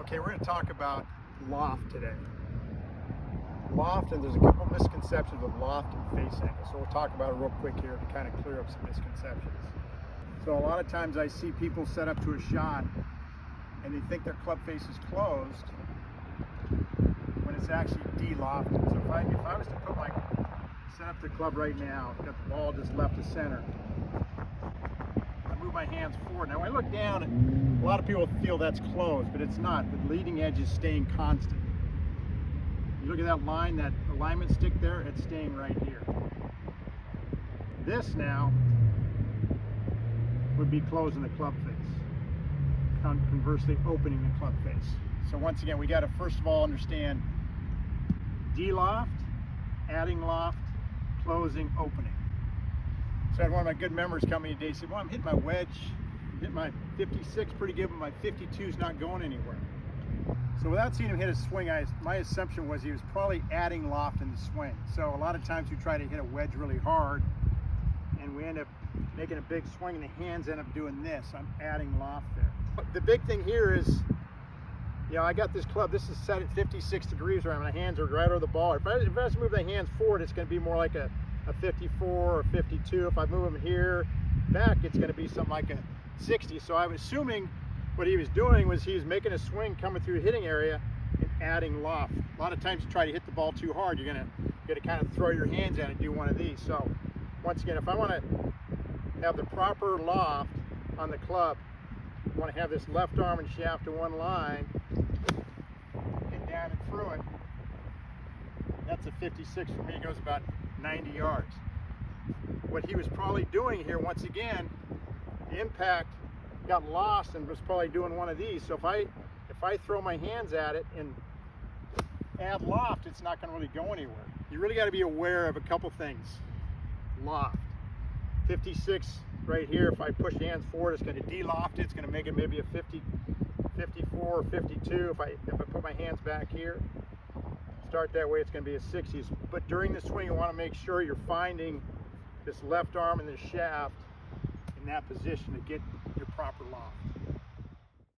Okay, we're going to talk about loft today. Loft, and there's a couple misconceptions of loft and face angle. So we'll talk about it real quick here to kind of clear up some misconceptions. So a lot of times I see people set up to a shot and they think their club face is closed when it's actually de-lofted. So if I was to set up the club right now, I've got the ball just left of center. I move my hands forward. Now when I look down, a lot of people feel that's closed, but it's not. The leading edge is staying constant. You look at that line, that alignment stick there, it's staying right here. This now would be closing the club face. Conversely, opening the club face. So once again, we got to first of all understand de-loft, adding loft, closing, opening. So I had one of my good members come in today and said, well, I'm hitting my wedge, I'm hitting my 56 pretty good, but my 52's not going anywhere. So without seeing him hit a swing, my assumption was he was probably adding loft in the swing. So a lot of times we try to hit a wedge really hard and we end up making a big swing and the hands end up doing this. I'm adding loft there. But the big thing here is, you know, I got this club, this is set at 56 degrees where my hands are right over the ball. If I was to move the hands forward, it's going to be more like a 54 or 52. If I move them here back, it's going to be something like a 60. So I was assuming what he was doing was he was making a swing coming through a hitting area and adding loft. A lot of times you try to hit the ball too hard, you're going to kind of throw your hands at it and do one of these. So once again, if I want to have the proper loft on the club, I want to have this left arm and shaft in one line, get down and through it. That's a 56 for me, it goes about 90 yards. What he was probably doing here, once again, the impact got lost and was probably doing one of these. So if I throw my hands at it and add loft, it's not going to really go anywhere. You really got to be aware of a couple things. Loft. 56 right here, if I push hands forward, it's going to de-loft it. It's going to make it maybe a 50, 54 or 52. If I put my hands back here, start that way, it's going to be a 60s. But during the swing, you want to make sure you're finding this left arm and this shaft in that position to get your proper loft.